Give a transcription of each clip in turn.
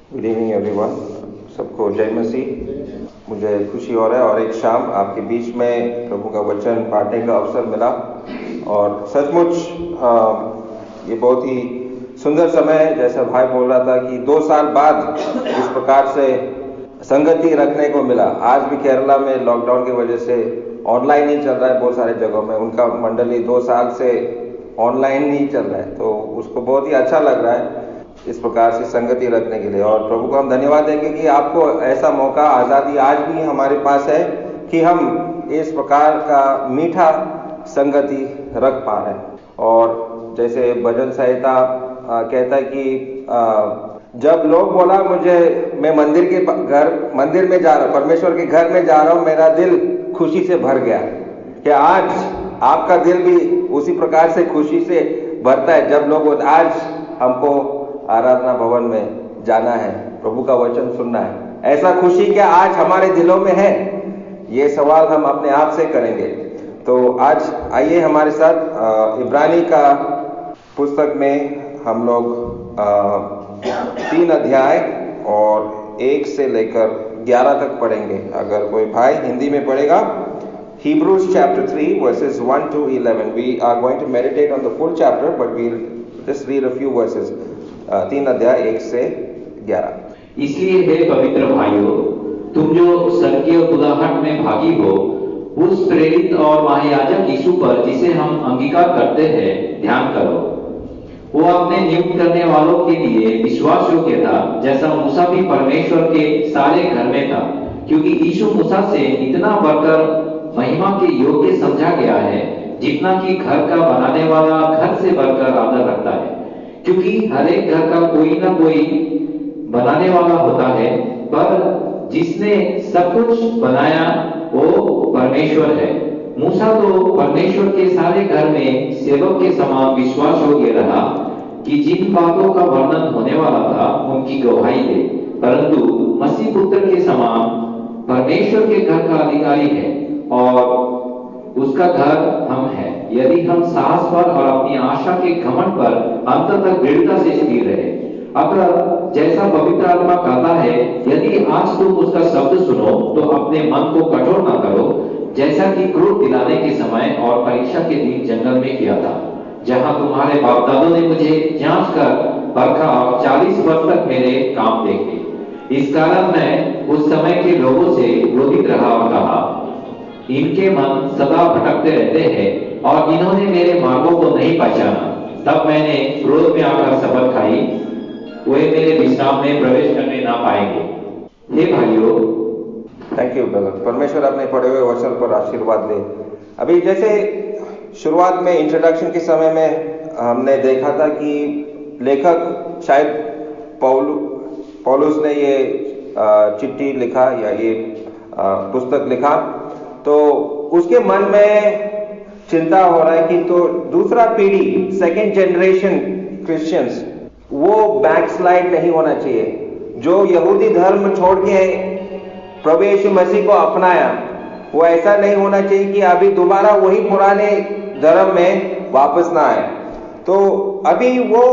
Good evening everyone. सबको जय मसीह। मुझे खुशी हो रहा है और एक शाम आपके बीच में प्रभु का वचन बांटने का अवसर मिला और सचमुच ये बहुत ही सुंदर समय है। जैसा भाई बोल रहा था कि 2 साल बाद इस प्रकार से संगति रखने को मिला। आज भी केरला में लॉकडाउन की वजह से ऑनलाइन ही चल रहा है। बहुत सारे जगहों में उनका मंडली 2 साल से ऑनलाइन ही चल रहा है, तो उसको बहुत ही अच्छा लग रहा है इस प्रकार से संगति रखने के लिए। और प्रभु को हम धन्यवाद देंगे कि आपको ऐसा मौका, आज़ादी आज भी हमारे पास है कि हम इस प्रकार का मीठा संगति रख पा रहे हैं। और जैसे भजन संहिता कहता है कि जब लोग बोला मैं मंदिर में जा रहा हूँ, परमेश्वर के घर में जा रहा हूँ, मेरा दिल खुशी से भर गया। कि आज आपका दिल भी उसी प्रकार से खुशी से भरता है जब लोग आज हमको आराधना भवन में जाना है, प्रभु का वचन सुनना है। ऐसा खुशी क्या आज हमारे दिलों में है? ये सवाल हम अपने आप से करेंगे। तो आज आइए हमारे साथ इब्रानी का पुस्तक में हम लोग 3 अध्याय और 1 से लेकर 11 तक पढ़ेंगे। अगर कोई भाई हिंदी में पढ़ेगा, Hebrews chapter 3 verses 1 to 11. We are going to meditate on the full chapter, but we'll just read a few verses. 3 अध्याय 1 से 11। इसलिए हे पवित्र भाइयों, तुम जो स्वर्गीय बुलाहट में भागी हो, उस प्रेरित और महायाजक यीशु पर जिसे हम अंगीकार करते हैं ध्यान करो। वो अपने नियुक्त करने वालों के लिए विश्वास योग्य था, जैसा मूसा भी परमेश्वर के सारे घर में था, क्योंकि यीशु मूसा से इतना बढ़कर महिमा के योग्य समझा गया है, जितना कि घर का बनाने वाला घर से बढ़कर आदर रखता है। क्योंकि हर एक घर का कोई ना कोई बनाने वाला होता है, पर जिसने सब कुछ बनाया वो परमेश्वर है। मूसा तो परमेश्वर के सारे घर में सेवक के समान विश्वास योग्य रहा कि जिन बातों का वर्णन होने वाला था उनकी गवाही दे, परंतु मसीह पुत्र के समान परमेश्वर के घर का अधिकारी है और उसका घर हम हैं, यदि हम साहस पर और अपनी आशा के घमंड पर अंत तक दृढ़ता से स्थिर रहे। अगर जैसा पवित्र आत्मा कहता है, यदि आज तुम उसका शब्द सुनो तो अपने मन को कठोर न करो, जैसा कि क्रोध दिलाने के समय और परीक्षा के दिन जंगल में किया था, जहां तुम्हारे बाप दादों ने मुझे जांच कर परखा और 40 वर्ष तक मेरे काम देखे। इस कारण मैं उस समय के लोगों से क्रोधित रहा और कहा, इनके मन सदा भटकते रहते हैं और इन्होंने मेरे मार्गों को नहीं पहचाना। तब मैंने क्रोध में आकर शपथ खाई, वे मेरे विश्राम में प्रवेश करने ना पाएंगे। हे भाइयों, थैंक यू ब्रदर। परमेश्वर अपने पढ़े हुए वचन पर आशीर्वाद दे। अभी जैसे शुरुआत में इंट्रोडक्शन के समय में हमने देखा था कि लेखक शायद पौलुस ने ये चिट्ठी लिखा या ये पुस्तक लिखा, तो उसके मन में चिंता हो रहा है कि तो दूसरा पीढ़ी, सेकेंड जनरेशन क्रिश्चियंस, वो बैकस्लाइड नहीं होना चाहिए। जो यहूदी धर्म छोड़ के प्रभु यीशु मसीह को अपनाया, वो ऐसा नहीं होना चाहिए कि अभी दोबारा वही पुराने धर्म में वापस ना आए। तो अभी वो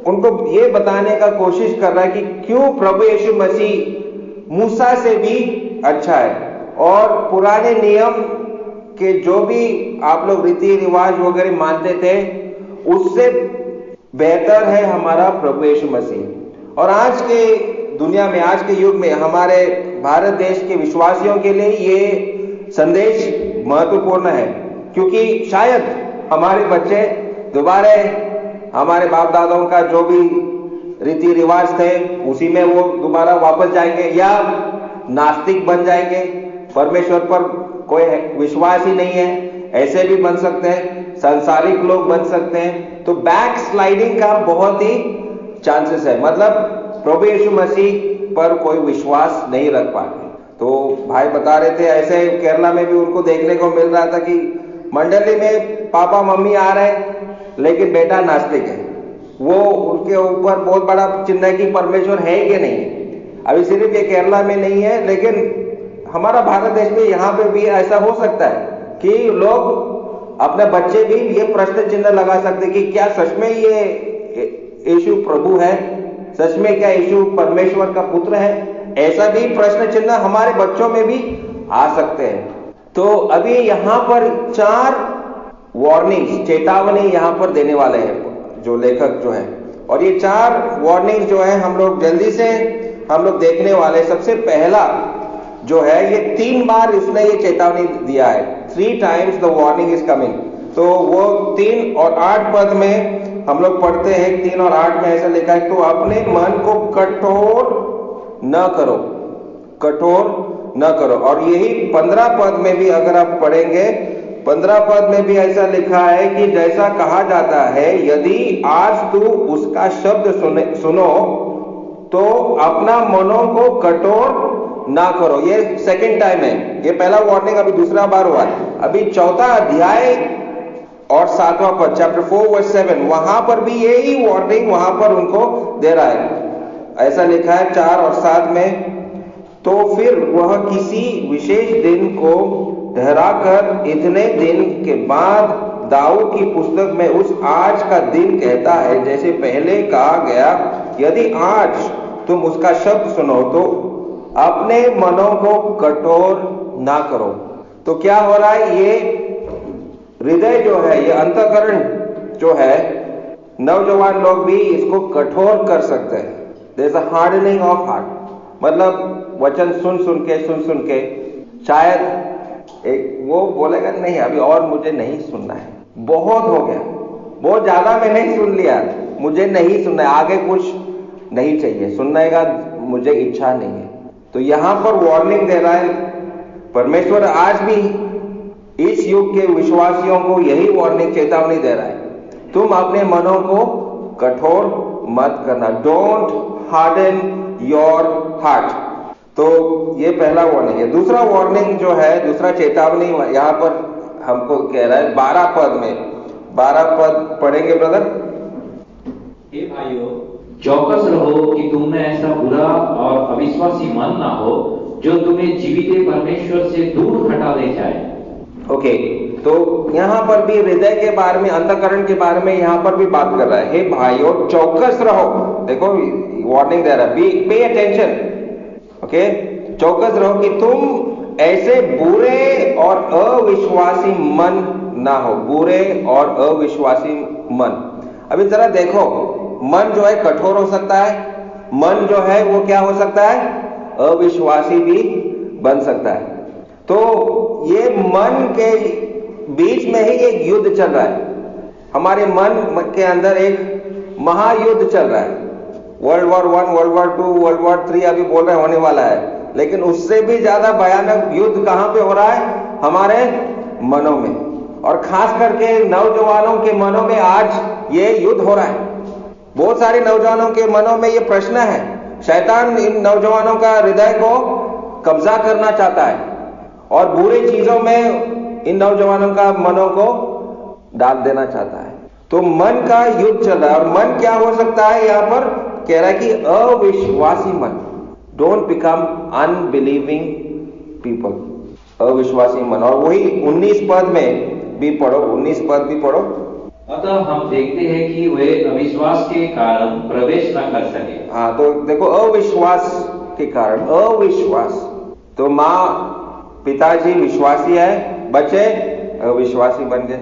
उनको ये बताने का कोशिश कर रहा है कि क्यों प्रभु यीशु मसीह मूसा से भी अच्छा है और पुराने नियम के जो भी आप लोग रीति रिवाज वगैरह मानते थे उससे बेहतर है हमारा प्रभु यीशु मसीह। और आज के दुनिया में, आज के युग में हमारे भारत देश के विश्वासियों के लिए ये संदेश महत्वपूर्ण है, क्योंकि शायद हमारे बच्चे दोबारा हमारे बाप दादाओं का जो भी रीति रिवाज थे उसी में वो दोबारा वापस जाएंगे, या नास्तिक बन जाएंगे, परमेश्वर पर कोई विश्वास ही नहीं है, ऐसे भी बन सकते हैं, सांसारिक लोग बन सकते हैं। तो बैक स्लाइडिंग का बहुत ही चांसेस है, मतलब प्रभु यीशु मसीह पर कोई विश्वास नहीं रख पाते। तो भाई बता रहे थे ऐसे केरला में भी उनको देखने को मिल रहा था कि मंडली में पापा मम्मी आ रहे हैं लेकिन बेटा नास्तिक है। वो उनके ऊपर बहुत बड़ा चिन्ह है कि परमेश्वर है कि नहीं। अभी सिर्फ ये केरला में नहीं है, लेकिन हमारा भारत देश में यहाँ पे भी ऐसा हो सकता है कि लोग अपने बच्चे भी ये प्रश्न चिन्ह लगा सकते कि क्या सच में ये यीशु प्रभु है सच में क्या यीशु परमेश्वर का पुत्र है? ऐसा भी प्रश्न चिन्ह हमारे बच्चों में भी आ सकते हैं। तो अभी यहां पर 4 वार्निंग्स, चेतावनी यहां पर देने वाले हैं जो लेखक जो है, और ये 4 वार्निंग जो है हम लोग जल्दी से हम लोग देखने वाले। सबसे पहला जो है, ये 3 बार इसने ये चेतावनी दिया है, 3 times the warning is coming. तो वो 3 और 8 पद में हम लोग पढ़ते हैं, 3 और 8 में ऐसा लिखा है, तो अपने मन को कठोर न करो, कठोर न करो। और यही 15 पद में भी अगर आप पढ़ेंगे, 15 पद में भी ऐसा लिखा है कि जैसा कहा जाता है, यदि आज तू उसका शब्द सुनो तो अपना मनों को कठोर ना करो। ये सेकंड टाइम है, ये पहला वार्निंग अभी दूसरा बार हुआ। अभी 4था अध्याय और 7वां पद, चैप्टर 4 वर्स 7, वहां पर भी यही वार्निंग वहां पर उनको दे रहा है। ऐसा लिखा है 4 और 7 में, तो फिर वह किसी विशेष दिन को ठहराकर इतने दिन के बाद दाऊद की पुस्तक में उस आज का दिन कहता है, जैसे पहले कहा गया, यदि आज तुम उसका शब्द सुनो तो अपने मनों को कठोर ना करो। तो क्या हो रहा है, ये हृदय जो है, ये अंतःकरण जो है, नौजवान लोग भी इसको कठोर कर सकते हैं। There is a hardening of heart, मतलब वचन सुन सुन के शायद एक वो बोलेगा नहीं अभी और मुझे नहीं सुनना है, बहुत हो गया, बहुत ज्यादा मैंने सुन लिया, मुझे नहीं सुनना है, आगे कुछ नहीं चाहिए, सुनने का मुझे इच्छा नहीं है। तो यहां पर वार्निंग दे रहा है परमेश्वर, आज भी इस युग के विश्वासियों को यही वार्निंग, चेतावनी दे रहा है, तुम अपने मनों को कठोर मत करना, डोंट हार्डन योर हार्ट। तो ये पहला वार्निंग है। दूसरा वार्निंग जो है, दूसरा चेतावनी यहां पर हमको कह रहा है 12 पद में, 12 पद पढ़ेंगे ब्रदर। हे भाइयों, चौकस रहो कि तुम में ऐसा बुरा और अविश्वासी मन ना हो जो तुम्हें जीवित परमेश्वर से दूर हटा ले जाए। ओके, तो यहां पर भी हृदय के बारे में, अंतःकरण के बारे में यहां पर भी बात कर रहा है। हे भाइयों, चौकस रहो, देखो वार्निंग दे रहा है, पे अटेंशन। ओके, चौकस रहो कि तुम ऐसे बुरे और अविश्वासी मन ना हो, बुरे और अविश्वासी मन। अभी जरा देखो, मन जो है कठोर हो सकता है, मन जो है वो क्या हो सकता है, अविश्वासी भी बन सकता है। तो ये मन के बीच में ही एक युद्ध चल रहा है, हमारे मन के अंदर एक महायुद्ध चल रहा है। World war 1, world war 2, world war 3 अभी बोल रहे होने वाला है, लेकिन उससे भी ज्यादा भयानक युद्ध कहां पे हो रहा है, हमारे मनों में, और खास करके नौजवानों के मनों में आज ये युद्ध हो रहा है। बहुत सारे नौजवानों के मनों में ये प्रश्न है, शैतान इन नौजवानों का हृदय को कब्जा करना चाहता है और बुरी चीजों में इन नौजवानों का मनों को डाल देना चाहता है। तो मन का युद्ध चल रहा है, और मन क्या हो सकता है, यहां पर कह रहा है कि अविश्वासी मन, डोंट बिकम अनबिलीविंग पीपल, अविश्वासी मन। और वही 19 पद में भी पढ़ो, 19 पद भी पढ़ो। अतः हम देखते हैं कि वे अविश्वास के कारण प्रवेश न कर सके। हाँ, तो देखो, अविश्वास के कारण, अविश्वास, तो माँ पिताजी विश्वासी है, बच्चे अविश्वासी बन गए,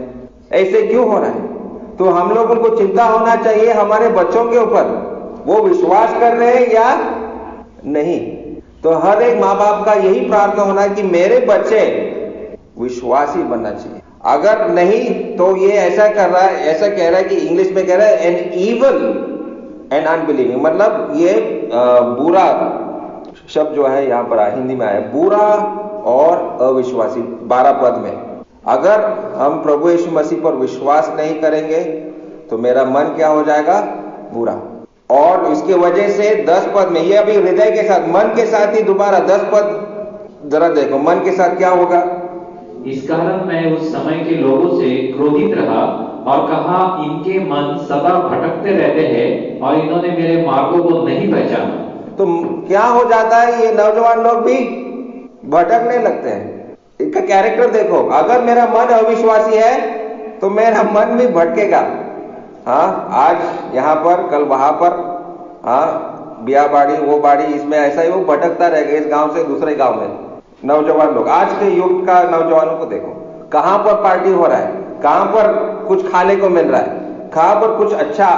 ऐसे क्यों हो रहा है? तो हम लोगों को चिंता होना चाहिए हमारे बच्चों के ऊपर, वो विश्वास कर रहे हैं या नहीं। तो हर एक माँ बाप का यही प्रार्थना होना है कि मेरे बच्चे विश्वासी बनना चाहिए। अगर नहीं तो ये ऐसा कर रहा है, ऐसा कह रहा है कि इंग्लिश में कह रहा है एन ईवल एंड अनबिलीविंग, मतलब ये बुरा शब्द जो है यहां पर हिंदी में आया, बुरा और अविश्वासी। 12 पद में, अगर हम प्रभु यीशु मसीह पर विश्वास नहीं करेंगे तो मेरा मन क्या हो जाएगा, बुरा। और इसके वजह से 10 पद में, ये अभी हृदय के साथ, मन के साथ ही दोबारा 10 पद जरा देखो, मन के साथ क्या होगा। इस कारण मैं उस समय के लोगों से क्रोधित रहा और कहा, इनके मन सदा भटकते रहते हैं और इन्होंने मेरे मार्गों को नहीं पहचाना। तो क्या हो जाता है, ये नौजवान लोग भी भटकने लगते हैं। इनका कैरेक्टर देखो, अगर मेरा मन अविश्वासी है तो मेरा मन भी भटकेगा। हाँ, आज यहां पर, कल वहां पर, हाँ, बिया बाड़ी वो बाड़ी, इसमें ऐसा ही वो भटकता रहेगा इस गांव से दूसरे गांव में। नौजवान लोग, आज के युग का नौजवानों को देखो, कहां पर पार्टी हो रहा है, कहां पर कुछ खाने को मिल रहा है, कहां पर कुछ अच्छा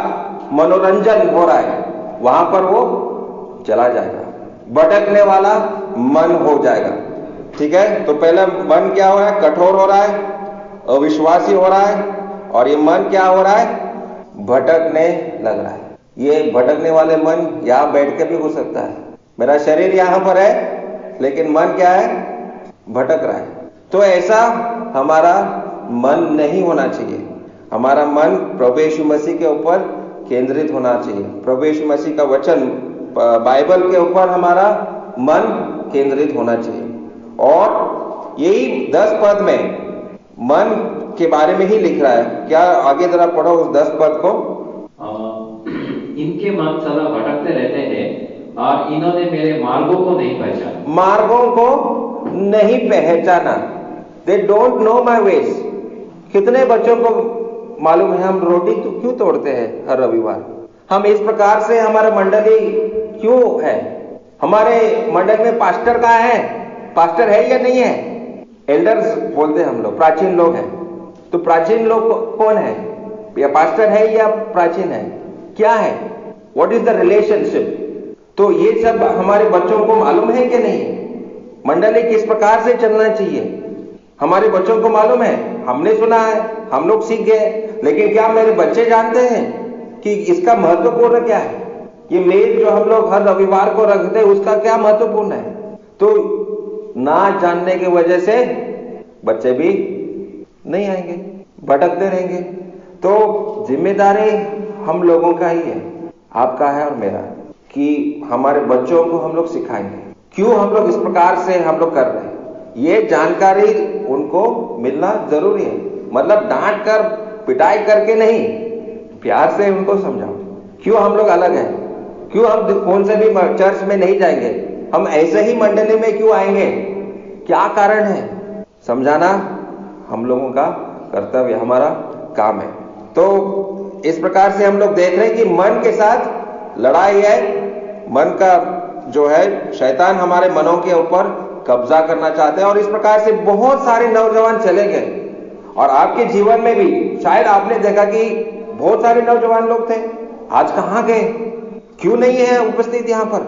मनोरंजन हो रहा है, वहां पर वो चला जाएगा, भटकने वाला मन हो जाएगा। ठीक है, तो पहले मन क्या हो रहा है, कठोर हो रहा है, अविश्वासी हो रहा है, और ये मन क्या हो रहा है, भटकने लग रहा है। ये भटकने वाले मन यहां बैठ के भी हो सकता है, मेरा शरीर यहां पर है लेकिन मन क्या है, भटक रहा है। तो ऐसा हमारा मन नहीं होना चाहिए। हमारा मन प्रभु यीशु मसीह के ऊपर केंद्रित होना चाहिए। प्रभु यीशु मसीह का वचन बाइबल के ऊपर हमारा मन केंद्रित होना चाहिए। और यही 10 पद में मन के बारे में ही लिख रहा है। क्या आगे जरा पढ़ो उस 10 पद को। इनके मन सदा भटकते रहते हैं और इन्होंने मेरे मार्गों को नहीं पहचाना। मार्गों को नहीं पहचाना, they don't know my ways. कितने बच्चों को मालूम है हम रोटी तो क्यों तोड़ते हैं हर रविवार, हम इस प्रकार से हमारे मंडली क्यों है, हमारे मंडल में पास्टर कहाँ है, पास्टर है या नहीं है। एल्डर्स बोलते हैं हम लोग, प्राचीन लोग हैं। तो प्राचीन लोग कौन है, या पास्टर है या प्राचीन है, क्या है, व्हाट इज द रिलेशनशिप। तो ये सब हमारे बच्चों को मालूम है कि नहीं, मंडली किस प्रकार से चलना चाहिए, हमारे बच्चों को मालूम है। हमने सुना है, हम लोग सीख गए, लेकिन क्या मेरे बच्चे जानते हैं कि इसका महत्वपूर्ण क्या है। ये मेल जो हम लोग हर रविवार को रखते हैं उसका क्या महत्वपूर्ण है। तो ना जानने की वजह से बच्चे भी नहीं आएंगे, भटकते रहेंगे। तो जिम्मेदारी हम लोगों का ही है, आपका है और मेरा, कि हमारे बच्चों को हम लोग सिखाएंगे क्यों हम लोग इस प्रकार से हम लोग कर रहे हैं। ये जानकारी उनको मिलना जरूरी है। मतलब डांट कर पिटाई करके नहीं, प्यार से उनको समझाओ क्यों हम लोग अलग हैं, क्यों हम कौन से भी चर्च में नहीं जाएंगे, हम ऐसे ही मंडली में क्यों आएंगे, क्या कारण है, समझाना हम लोगों का कर्तव्य, हमारा काम है। तो इस प्रकार से हम लोग देख रहे हैं कि मन के साथ लड़ाई है। मन का जो है शैतान हमारे मनों के ऊपर कब्जा करना चाहते हैं, और इस प्रकार से बहुत सारे नौजवान चले गए। और आपके जीवन में भी शायद आपने देखा कि बहुत सारे नौजवान लोग थे, आज कहां गए, क्यों नहीं है उपस्थित यहां पर,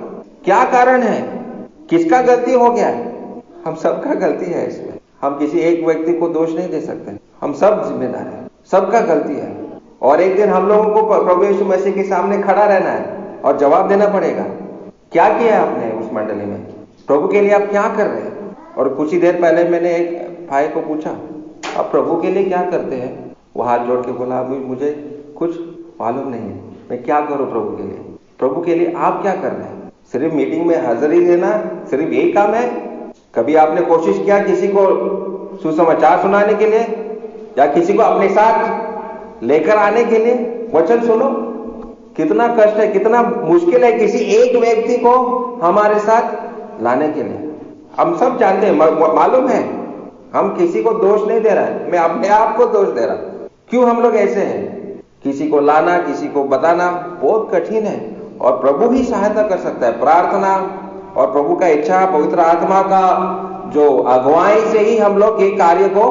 क्या कारण है, किसका गलती हो गया है। हम सबका गलती है इसमें, हम किसी एक व्यक्ति को दोष नहीं दे सकते, हम सब जिम्मेदार हैं, सबका गलती है। और एक दिन हम लोगों को प्रभु यीशु मसीह के सामने खड़ा रहना है और जवाब देना पड़ेगा, क्या किया आपने उस मंडली में, प्रभु के लिए आप क्या कर रहे हैं। और कुछ ही देर पहले मैंने एक भाई को पूछा, आप प्रभु के लिए क्या करते हैं। वो हाथ जोड़ के बोला, अभी मुझे कुछ मालूम नहीं है, मैं क्या करूं प्रभु के लिए। प्रभु के लिए आप क्या कर रहे हैं, सिर्फ मीटिंग में हाजिरी देना, सिर्फ यही काम है। कभी आपने कोशिश किया किसी को सुसमाचार सुनाने के लिए, या किसी को अपने साथ लेकर आने के लिए। वचन सुनो, कितना कष्ट है, कितना मुश्किल है किसी एक व्यक्ति को हमारे साथ लाने के लिए। हम सब जानते हैं, मालूम है, हम किसी को दोष नहीं दे रहा है, मैं अपने आप को दोष दे रहा। क्यों हम लोग ऐसे हैं, किसी को लाना, किसी को बताना बहुत कठिन है, और प्रभु ही सहायता कर सकता है। प्रार्थना और प्रभु का इच्छा, पवित्र आत्मा का जो अगुवाई से ही हम लोग ये कार्य को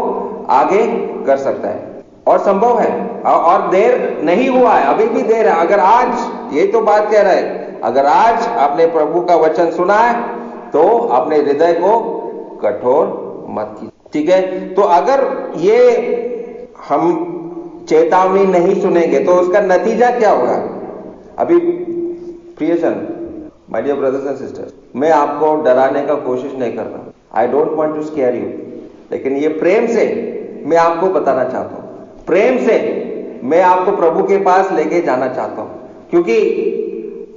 आगे कर सकता है, और संभव है, और देर नहीं हुआ है, अभी भी देर है। अगर आज, ये तो बात कह रहा है, अगर आज आपने प्रभु का वचन सुना है तो अपने हृदय को कठोर मत कीजिए, ठीक है। तो अगर ये हम चेतावनी नहीं सुनेंगे तो उसका नतीजा क्या होगा। अभी प्रियजन, my dear brothers and sisters, मैं आपको डराने का कोशिश नहीं कर रहा, I don't want to scare you, लेकिन ये प्रेम से मैं आपको बताना चाहता हूं, प्रेम से मैं आपको प्रभु के पास लेके जाना चाहता हूं। क्योंकि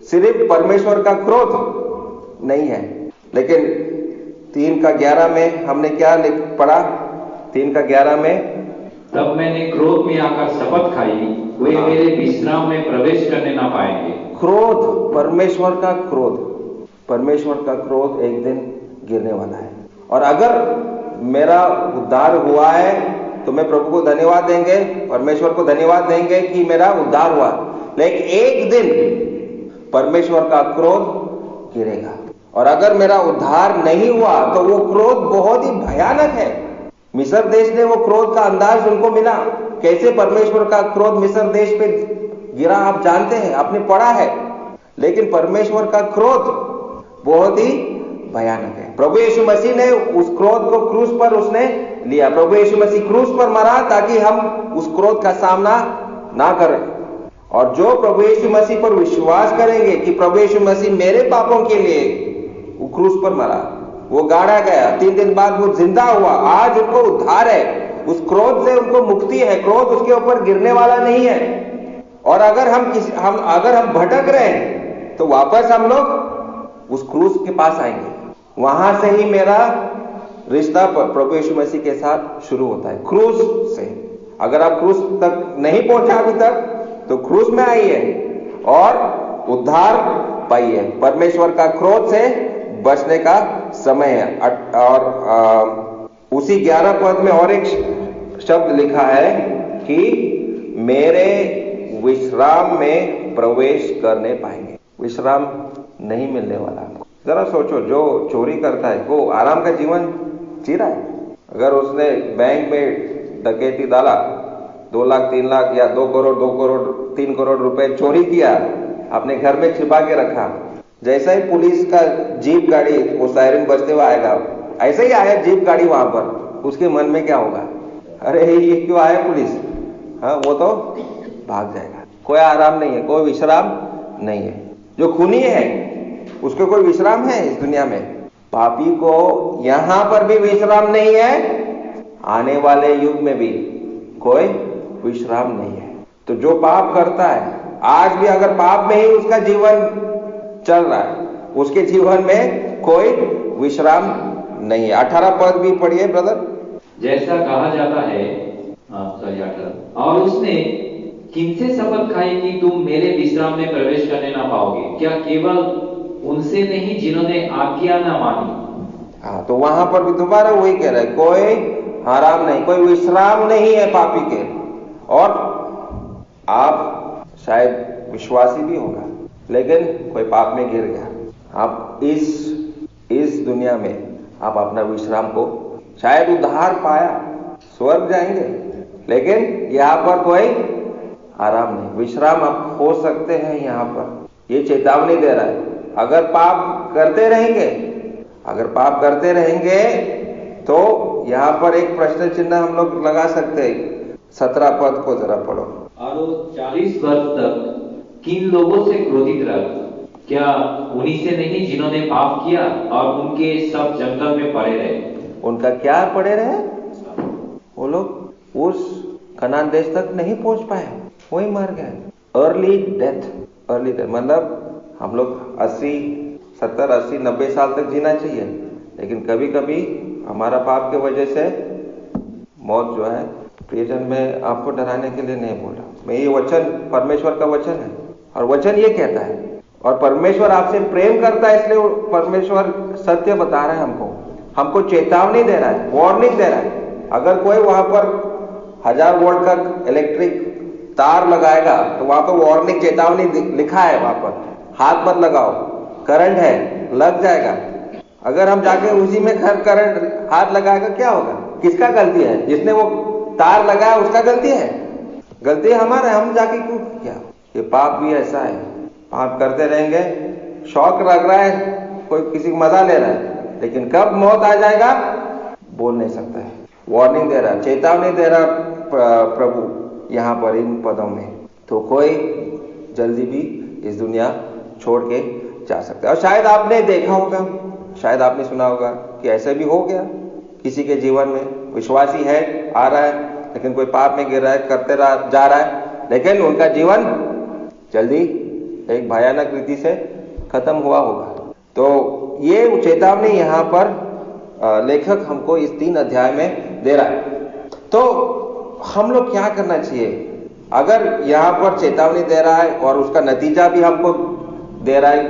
सिर्फ परमेश्वर का क्रोध नहीं है, लेकिन 3:11 में हमने क्या पढ़ा, 3:11 में, तब मैंने क्रोध में आकर शपथ खाई, वे मेरे विश्राम में प्रवेश करने ना पाएंगे। क्रोध, परमेश्वर का क्रोध, परमेश्वर का क्रोध एक दिन गिरने वाला है। और अगर मेरा उद्धार हुआ है तो मैं प्रभु को धन्यवाद देंगे, परमेश्वर को धन्यवाद देंगे कि मेरा उद्धार हुआ। लेकिन एक दिन परमेश्वर का क्रोध गिरेगा। और अगर मेरा उद्धार नहीं हुआ तो वो क्रोध बहुत ही भयानक है। मिस्र देश ने वो क्रोध का अंदाज उनको मिला, कैसे परमेश्वर का क्रोध मिस्र देश पे गिरा आप जानते हैं, आपने पढ़ा है। लेकिन परमेश्वर का क्रोध बहुत ही भयानक है। प्रभु यीशु मसीह ने उस क्रोध को क्रूस पर उसने लिया। प्रभु यीशु मसीह क्रूस पर मरा ताकि हम उस क्रोध का सामना ना करें। और जो प्रभु यीशु मसीह पर विश्वास करेंगे कि प्रभु यीशु मसीह मेरे पापों के लिए वो क्रूस पर मरा, वो गाड़ा गया, 3 दिन बाद वो जिंदा हुआ, आज उनको उद्धार है, उस क्रोध से उनको मुक्ति है, क्रोध उसके ऊपर गिरने वाला नहीं है। और अगर हम भटक रहे हैं तो वापस हम लोग उस क्रूस के पास आएंगे। वहां से ही मेरा रिश्ता प्रभु यीशु मसीह के साथ शुरू होता है, क्रूस से। अगर आप क्रूस तक नहीं पहुंचा अभी तक तो क्रूस में आइए और उद्धार पाइए। परमेश्वर का क्रोध से बचने का समय है। और उसी 11 पद में और एक शब्द लिखा है कि मेरे विश्राम में प्रवेश करने पाएंगे। विश्राम नहीं मिलने वाला। जरा सोचो, जो चोरी करता है वो आराम का जीवन जी रहा है। अगर उसने बैंक में डकैती डाला, 2 लाख 3 लाख या 2 करोड़ 3 करोड़ रुपए चोरी किया, अपने घर में छिपा के रखा, जैसा ही पुलिस का जीप गाड़ी वो सायरन बजते हुए आएगा, ऐसे ही आया जीप गाड़ी वहां पर, उसके मन में क्या होगा? अरे ये क्यों आया पुलिस? हाँ, वो तो भाग जाएगा। कोई आराम नहीं है, कोई विश्राम नहीं है। जो खूनी है उसको कोई विश्राम है इस दुनिया में? पापी को यहां पर भी विश्राम नहीं है, आने वाले युग में भी कोई विश्राम नहीं है। तो जो पाप करता है, आज भी अगर पाप में ही उसका जीवन चल रहा है, उसके जीवन में कोई विश्राम नहीं है। 18 पद भी पढ़िए ब्रदर। जैसा कहा जाता है, 18, और उसने किनसे शपथ खाई कि तुम मेरे विश्राम में प्रवेश करने ना पाओगे? क्या केवल उनसे नहीं जिन्होंने आज्ञा ना मानी? हाँ, तो वहां पर भी दोबारा वही कह रहा है, कोई आराम नहीं, कोई विश्राम नहीं है पापी के। और आप शायद विश्वासी भी होगा, लेकिन कोई पाप में गिर गया। आप इस दुनिया में आप अपना विश्राम को शायद उद्धार पाया, स्वर्ग जाएंगे, लेकिन यहाँ पर कोई आराम नहीं, विश्राम आप हो सकते हैं यहाँ पर। ये चेतावनी दे रहा है। अगर पाप करते रहेंगे तो यहाँ पर एक प्रश्न चिन्ह हम लोग लगा सकते हैं। 17 पद को जरा पढ़ो। और 40 वर्ष तक किन लोगों से क्रोधित रह? क्या उन्हीं से नहीं जिन्होंने पाप किया और उनके सब जंगल में पड़े रहे? उनका क्या पड़े रहे? वो लोग उस कनान देश तक नहीं पहुंच पाए, वही मर गए। अर्ली डेथ मतलब हम लोग 80, 70, 80, 90 साल तक जीना चाहिए, लेकिन कभी कभी हमारा पाप के वजह से मौत जो है, प्रियजन में आपको डराने के लिए नहीं बोल रहा मैं, ये वचन परमेश्वर का वचन है और वचन ये कहता है। और परमेश्वर आपसे प्रेम करता है, इसलिए परमेश्वर सत्य बता रहा है, हमको चेतावनी दे रहा है, वार्निंग दे रहा है। अगर कोई वहां पर 1000 वोल्ट का इलेक्ट्रिक तार लगाएगा तो वहां पर वार्निंग, चेतावनी लिखा है, वहां पर हाथ मत लगाओ, करंट है, लग जाएगा। अगर हम जाके उसी में करंट हाथ लगाएगा, क्या होगा? किसका गलती है? जिसने वो तार लगाया उसका गलती है? गलती हमारा, हम जाके क्यों किया? ये पाप भी ऐसा है, पाप करते रहेंगे, शौक लग रहा है, कोई किसी को मजा ले रहा है, लेकिन कब मौत आ जाएगा बोल नहीं सकता है। वार्निंग दे रहा, चेतावनी दे रहा प्रभु यहाँ पर इन पदों में। तो कोई जल्दी भी इस दुनिया छोड़ के जा सकता है। और शायद आपने देखा होगा, शायद आपने सुना होगा कि ऐसा भी हो गया किसी के जीवन में। विश्वासी है, आ रहा है, लेकिन कोई पाप में गिर रहा है, करते जा रहा है, लेकिन उनका जीवन जल्दी एक भयानक रीति से खत्म हुआ होगा। तो ये चेतावनी यहाँ पर लेखक हमको इस 3 अध्याय में दे रहा है। तो हम लोग क्या करना चाहिए? अगर यहाँ पर चेतावनी दे रहा है और उसका नतीजा भी हमको दे रहा है,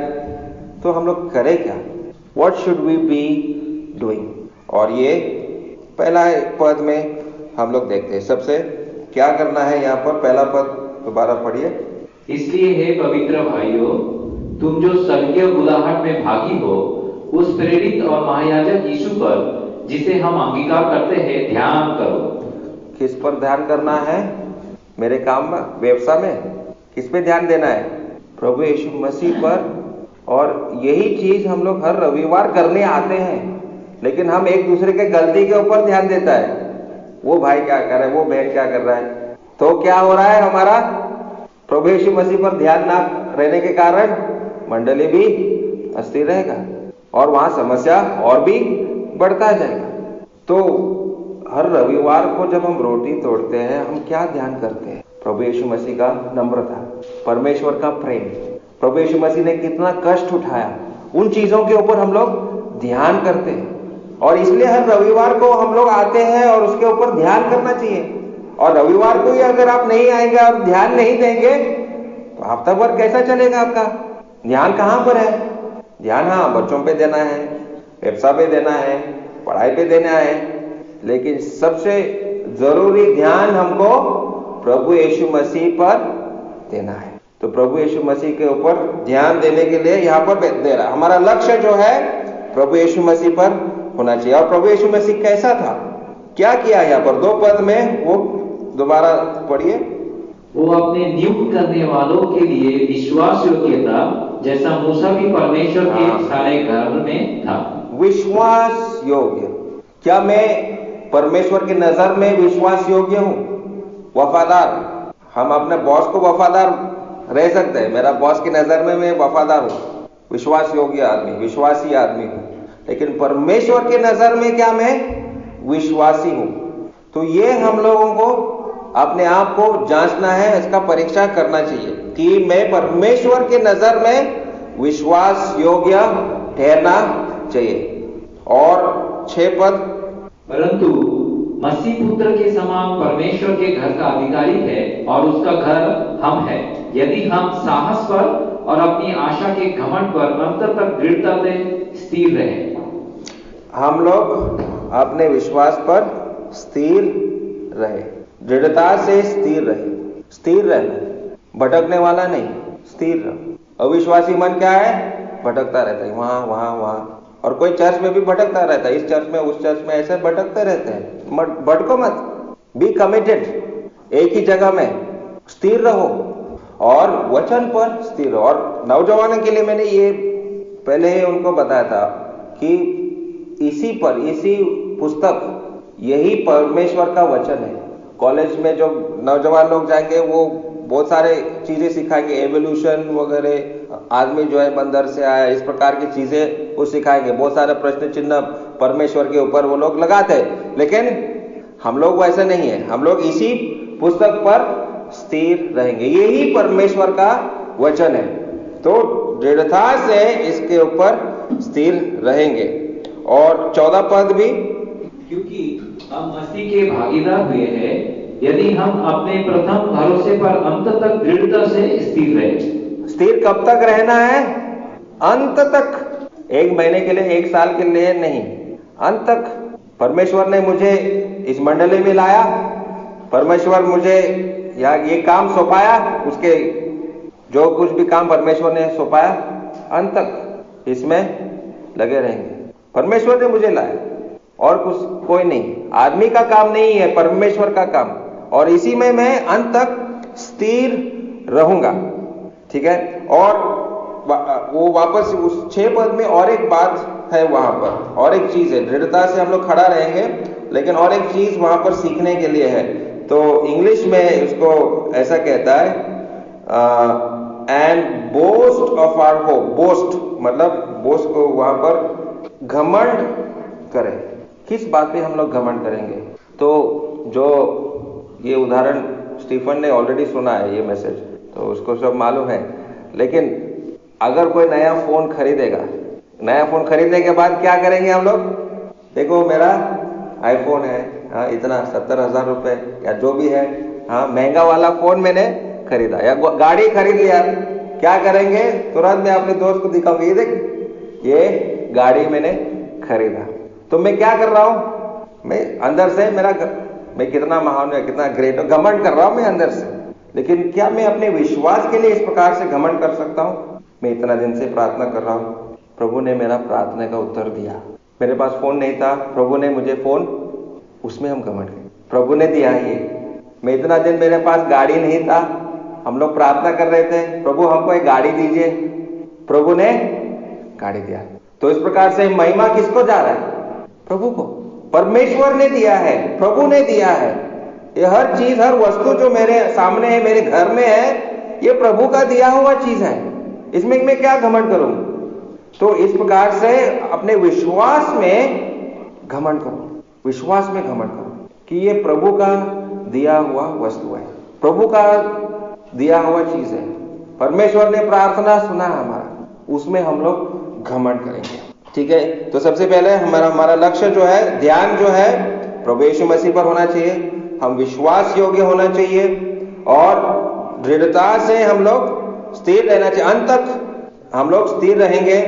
तो हम लोग करें क्या? What should we be doing? और ये पहला पद में हम लोग देखते हैं सबसे क्या करना है। यहाँ पर पहला पद दोबारा पढ़िए। इसलिए हे पवित्र भाइयों, तुम जो स्वर्गीय बुलाहट में भागी हो, उस प्रेरित और महायाजक यीशु पर जिसे हम अंगीकार करते हैं ध्यान करो। किस पर ध्यान करना है? मेरे काम में, व्यवसाय में किस पे ध्यान देना है? प्रभु यीशु मसीह पर। और यही चीज हम लोग हर रविवार करने आते हैं, लेकिन हम एक दूसरे के गलती के ऊपर ध्यान देता है। वो भाई क्या कर रहा है, वो बहन क्या कर रहा है, तो क्या हो रहा है, हमारा प्रभु यीशु मसीह पर ध्यान ना रहने के कारण मंडली भी अस्थिर रहेगा और वहां समस्या और भी बढ़ता जाएगा। तो हर रविवार को जब हम रोटी तोड़ते हैं, हम क्या ध्यान करते हैं? प्रभु यीशु मसीह का नम्रता, परमेश्वर का प्रेम, प्रभु यीशु मसीह ने कितना कष्ट उठाया, उन चीजों के ऊपर हम लोग ध्यान करते हैं। और इसलिए हर रविवार को हम लोग आते हैं और उसके ऊपर ध्यान करना चाहिए। और रविवार को ही अगर आप नहीं आएंगे और ध्यान नहीं देंगे तो हफ्ता भर कैसा चलेगा आपका? ध्यान कहां पर है? ध्यान हाँ बच्चों पे देना है, व्यवसाय पे देना है, पढ़ाई पे देना है, लेकिन सबसे जरूरी ध्यान हमको प्रभु यीशु मसीह पर देना है। तो प्रभु यीशु मसीह के ऊपर ध्यान देने के लिए यहाँ पर दे रहा है। हमारा लक्ष्य जो है प्रभु यीशु मसीह पर होना चाहिए। और प्रभु यीशु मसीह कैसा था, क्या किया? यहाँ पर 2 पद में वो दोबारा पढ़िए। वो अपने नियुक्त करने वालों के लिए विश्वास योग्य था, जैसा मूसा भी परमेश्वर के सारे घर में था। विश्वास योग्य, क्या मैं परमेश्वर की नजर में विश्वास योग्य हूं? वफादार, हम अपने बॉस को वफादार रह सकते हैं। मेरा बॉस की नजर में मैं वफादार हूं, विश्वास योग्य आदमी, विश्वासी आदमी हूं। लेकिन परमेश्वर की नजर में क्या मैं विश्वासी हूं? तो ये हम लोगों को अपने आप को जांचना है, इसका परीक्षा करना चाहिए कि मैं परमेश्वर की नजर में विश्वास योग्य ठहरना चाहिए। और 6 पद, परंतु मसीह पुत्र के समान परमेश्वर के घर का अधिकारी है और उसका घर हम है, यदि हम साहस पर और अपनी आशा के घमंड पर अंत तक दृढ़ता से स्थिर रहे। हम लोग अपने विश्वास पर स्थिर रहे, दृढ़ता से स्थिर रहे। स्थिर रहना, भटकने वाला नहीं, स्थिर रहो। अविश्वासी मन क्या है? भटकता रहता है, वहां। और कोई चर्च में भी भटकता रहता है, इस चर्च में उस चर्च में, ऐसे भटकते रहते हैं। भटको मत, बी कमिटेड, एक ही जगह में स्थिर रहो और वचन पर स्थिर रहो। और नौजवानों के लिए मैंने ये पहले ही उनको बताया था कि इसी पुस्तक, यही परमेश्वर का वचन है। कॉलेज में जो नौजवान लोग जाएंगे वो बहुत सारे चीजें सिखाएंगे, एवोल्यूशन वगैरह, आदमी जो है बंदर से आया, इस प्रकार की चीजें वो सिखाएंगे। बहुत सारे प्रश्न चिन्ह परमेश्वर के ऊपर वो लोग लगाते हैं, लेकिन हम लोग वैसे नहीं है। हम लोग इसी पुस्तक पर स्थिर रहेंगे, यही परमेश्वर का वचन है। तो दृढ़ता से इसके ऊपर स्थिर रहेंगे। और 14 पद भी, क्योंकि हम मसीह के भागीदार हुए हैं, यदि हम अपने प्रथम भरोसे पर अंत तक दृढ़ता से स्थिर रहे। स्थिर कब तक रहना है? अंत तक। 1 महीने के लिए, 1 साल के लिए नहीं, अंत तक। परमेश्वर ने मुझे इस मंडली में लाया, परमेश्वर मुझे ये काम सौंपाया, उसके जो कुछ भी काम परमेश्वर ने सौंपाया, अंत तक इसमें लगे रहेंगे। परमेश्वर ने मुझे लाया और कुछ कोई नहीं, आदमी का काम नहीं है, परमेश्वर का काम। और इसी में मैं अंत तक स्थिर रहूंगा, ठीक है। और वो वापस उस 6 पद में और एक बात है, वहां पर और एक चीज है। दृढ़ता से हम लोग खड़ा रहेंगे, लेकिन और एक चीज वहां पर सीखने के लिए है। तो इंग्लिश में उसको ऐसा कहता है, and boast of our hope. Boast मतलब बोस्ट को वहां पर घमंड करें। किस बात पे हम लोग घमंड करेंगे? तो जो ये उदाहरण स्टीफन ने ऑलरेडी सुना है, ये मैसेज तो उसको सब मालूम है। लेकिन अगर कोई नया फोन खरीदेगा, नया फोन खरीदने के बाद क्या करेंगे हम लोग? देखो मेरा आईफोन है, हाँ इतना 70,000 रुपए या जो भी है, हाँ महंगा वाला फोन मैंने खरीदा, या गाड़ी खरीद लिया, क्या करेंगे? तुरंत मैं अपने दोस्त को दिखाऊंगी, ये देख ये गाड़ी मैंने खरीदा। तो मैं क्या कर रहा हूं? मैं अंदर से मैं कितना महान है, कितना ग्रेट हूं, घमंड कर रहा हूं मैं अंदर से। लेकिन क्या मैं अपने विश्वास के लिए इस प्रकार से घमंड कर सकता हूं? मैं इतना दिन से प्रार्थना कर रहा हूँ, प्रभु ने मेरा प्रार्थना का उत्तर दिया। मेरे पास फोन नहीं था, प्रभु ने मुझे फोन, उसमें हम घमंड गए, प्रभु ने दिया ये। मैं इतना दिन मेरे पास गाड़ी नहीं था, हम लोग प्रार्थना कर रहे थे, प्रभु हमको एक गाड़ी दीजिए, प्रभु ने गाड़ी दिया। तो इस प्रकार से महिमा किसको जा रहा है? प्रभु को। परमेश्वर ने दिया है, प्रभु ने दिया है। ये हर चीज, हर वस्तु जो मेरे सामने है, मेरे घर में है, ये प्रभु का दिया हुआ चीज है। इसमें मैं क्या घमंड करूं? तो इस प्रकार से अपने विश्वास में घमंड करो, विश्वास में घमंड करो कि ये प्रभु का दिया हुआ वस्तु है, प्रभु का दिया हुआ चीज है। परमेश्वर ने प्रार्थना सुना हमारा, उसमें हम लोग घमंड करेंगे। ठीक है, तो सबसे पहले हमारा लक्ष्य जो है, ध्यान जो है प्रभु यीशु मसीह पर होना चाहिए। हम विश्वास योग्य होना चाहिए और दृढ़ता से हम लोग स्थिर रहना चाहिए। अंत तक हम लोग स्थिर रहेंगे।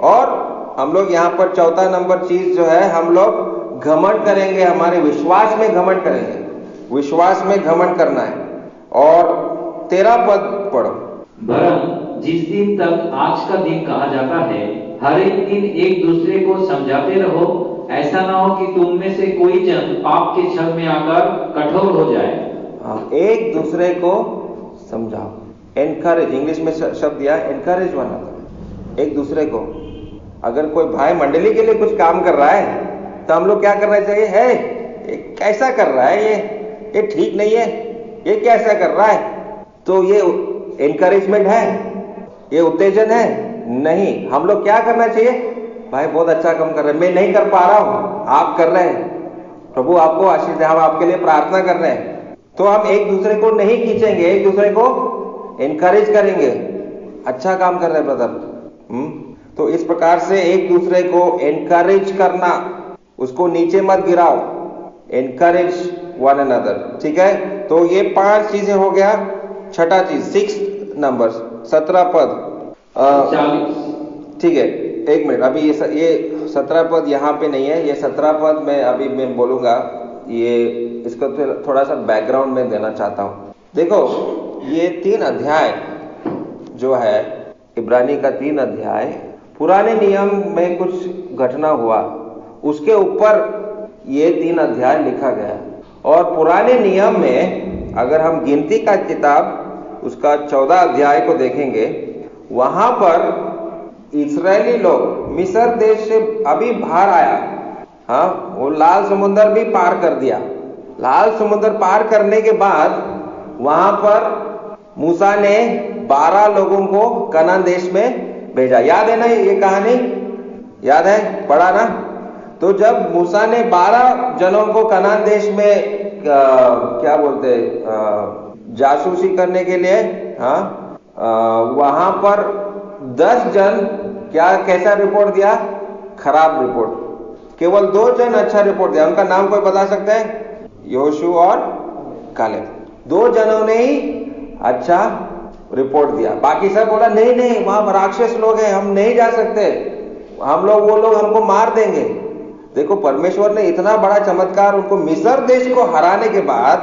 और हम लोग यहाँ पर चौथा नंबर चीज जो है, हम लोग घमंड करेंगे, हमारे विश्वास में घमंड करेंगे। विश्वास में घमंड करना है। और 13 पद पढ़ो। वरन जिस दिन तक आज का दिन कहा जाता है, हर एक दिन एक दूसरे को समझाते रहो, ऐसा ना हो कि तुम में से कोई जन पाप के छल में आकर कठोर हो जाए। एक दूसरे को समझाओ, एनकरेज, इंग्लिश में शब्द दिया एनकरेज वन अनदर, एक दूसरे को। अगर कोई भाई मंडली के लिए कुछ काम कर रहा है तो हम लोग क्या करना चाहिए? है ये कैसा कर रहा है, ये ठीक नहीं है, ये कैसा कर रहा है? तो ये एनकरेजमेंट है, ये उत्तेजन है? नहीं। हम लोग क्या करना चाहिए? भाई बहुत अच्छा काम कर रहे हैं, मैं नहीं कर पा रहा हूं, आप कर रहे हैं, प्रभु आपको आशीष दे, हम आपके लिए प्रार्थना कर रहे हैं। तो हम एक दूसरे को नहीं खींचेंगे, एक दूसरे को एनकरेज करेंगे, अच्छा काम कर रहे हैं ब्रदर। तो इस प्रकार से एक दूसरे को एनकरेज करना, उसको नीचे मत गिराओ, एनकरेज वन अनदर। ठीक है, तो ये 5 चीजें हो गया। छठा चीज, 6 नंबर 17 पद। ठीक है, एक मिनट, अभी ये 17 पद यहाँ पे नहीं है, ये 17 पद मैं बोलूंगा। ये इसको थोड़ा सा बैकग्राउंड में देना चाहता हूँ। देखो, ये 3 अध्याय जो है, इब्रानी का 3 अध्याय, पुराने नियम में कुछ घटना हुआ, उसके ऊपर ये 3 अध्याय लिखा गया। और पुराने नियम में अगर हम गिनती का किताब उसका 14 अध्याय को देखेंगे, वहां पर इस्राएली लोग मिस्र देश से अभी बाहर आया, हाँ, वो लाल समुद्र भी पार कर दिया। लाल समुद्र पार करने के बाद वहां पर मूसा ने 12 लोगों को कनान देश में भेजा। याद है ना ये कहानी? याद है, पढ़ा ना? तो जब मूसा ने 12 जनों को कनान देश में क्या बोलते, जासूसी करने के लिए, हाँ, वहां पर 10 जन कैसा रिपोर्ट दिया? खराब रिपोर्ट। केवल 2 जन अच्छा रिपोर्ट दिया। उनका नाम कोई बता सकते हैं? योशू और कालेब। 2 जनों ने ही अच्छा रिपोर्ट दिया, बाकी सब बोला नहीं नहीं, वहां राक्षस लोग हैं, हम नहीं जा सकते, हम लोग, वो लोग हमको मार देंगे। देखो, परमेश्वर ने इतना बड़ा चमत्कार, उनको मिस्र देश को हराने के बाद,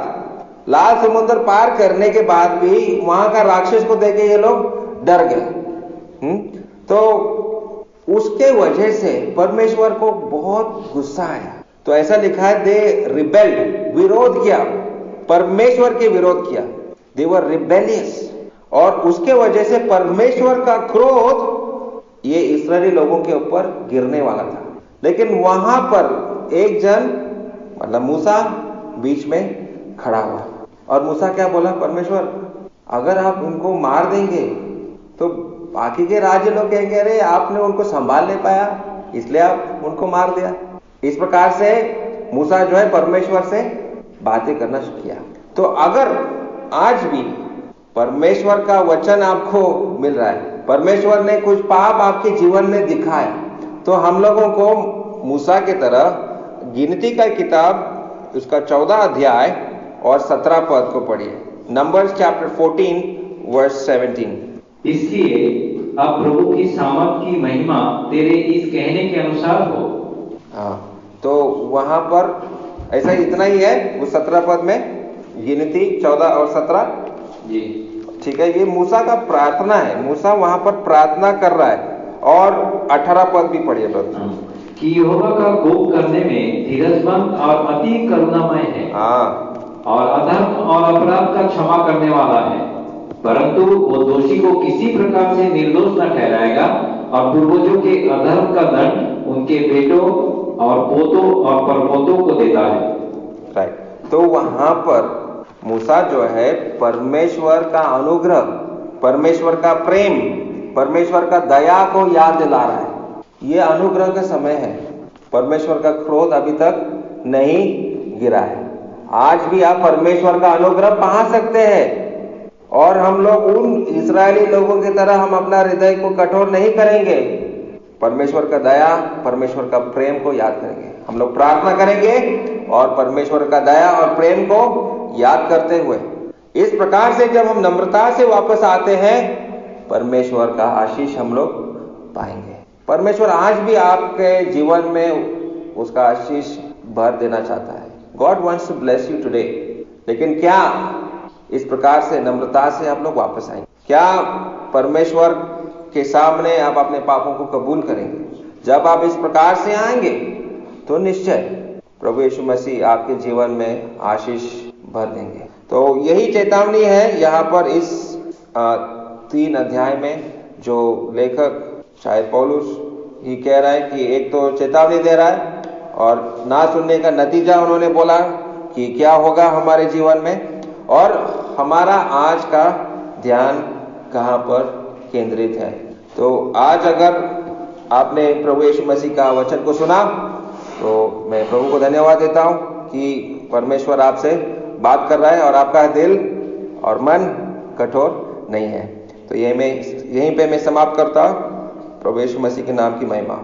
लाल समुद्र पार करने के बाद भी वहां का राक्षस को देखे ये लोग डर गए। तो उसके वजह से परमेश्वर को बहुत गुस्सा आया। तो ऐसा लिखा है, दे रिबेल्ड, विरोध किया, परमेश्वर के विरोध किया, दे वर रिबेलियस। और उसके वजह से परमेश्वर का क्रोध ये इस्राएली लोगों के ऊपर गिरने वाला था। लेकिन वहां पर एक जन, मतलब मूसा, बीच में खड़ा हुआ। और मूसा क्या बोला? परमेश्वर, अगर आप उनको मार देंगे तो बाकी के राज्य लोग कहेंगे, अरे आपने उनको संभाल नहीं पाया, इसलिए आप उनको मार दिया। इस प्रकार से मूसा जो है परमेश्वर से बातें करना शुरू किया। तो अगर आज भी परमेश्वर का वचन आपको मिल रहा है, परमेश्वर ने कुछ पाप आपके जीवन में दिखाया, तो हम लोगों को मूसा की तरह गिनती का किताब उसका 14 अध्याय और 17 पद को पढ़िए। Numbers chapter 14 verse 17। इसलिए अब प्रभु की सामर्थ की महिमा तेरे इस कहने के अनुसार हो। हाँ, तो वहां पर ऐसा इतना ही है, वो 17 पद में, गिनती 14 और 17 जी। ठीक है, ये मूसा का प्रार्थना है। मूसा वहां पर प्रार्थना कर रहा है। और 18 पद भी पढ़िए ब्रदर। कि यहोवा का कोप करने में धीरजमंद और अति करुणामय है, और अधर्म और अपराध का क्षमा करने वाला है, परंतु वो दोषी को किसी प्रकार से निर्दोष न ठहराएगा, और पूर्वजों के अधर्म का दंड उनके बेटों और पोतों और परपोतों को देता है। राइट, तो वहां पर मूसा जो है परमेश्वर का अनुग्रह, परमेश्वर का प्रेम, परमेश्वर का दया को याद दिला रहा है। ये अनुग्रह का समय है। परमेश्वर का क्रोध अभी तक नहीं गिरा है। आज भी आप परमेश्वर का अनुग्रह पा सकते हैं। और हम लोग उन इस्राएली लोगों की तरह हम अपना हृदय को कठोर नहीं करेंगे। परमेश्वर का दया, परमेश्वर का प्रेम को याद करेंगे। हम लोग प्रार्थना करेंगे और परमेश्वर का दया और प्रेम को याद करते हुए, इस प्रकार से जब हम नम्रता से वापस आते हैं, परमेश्वर का आशीष हम लोग पाएंगे। परमेश्वर आज भी आपके जीवन में उसका आशीष भर देना चाहता है। God wants to bless you today. लेकिन क्या इस प्रकार से नम्रता से आप लोग वापस आएंगे? क्या परमेश्वर के सामने आप अपने पापों को कबूल करेंगे? जब आप इस प्रकार से आएंगे तो निश्चय प्रभु यीशु मसीह आपके जीवन में आशीष भर देंगे। तो यही चेतावनी है यहाँ पर इस 3 अध्याय में, जो लेखक शायद पौलुस ही कह रहा है कि एक तो चेतावनी दे रहा है, और ना सुनने का नतीजा उन्होंने बोला कि क्या होगा हमारे जीवन में, और हमारा आज का ध्यान कहाँ पर केंद्रित है। तो आज अगर आपने प्रभु यीशु मसीह का वचन को सुना, तो मैं प्रभु को धन्यवाद देता हूँ कि परमेश्वर आपसे बात कर रहा है और आपका दिल और मन कठोर नहीं है। तो यहीं पे मैं समाप्त करता हूँ। प्रभु यीशु मसीह के नाम की महिमा।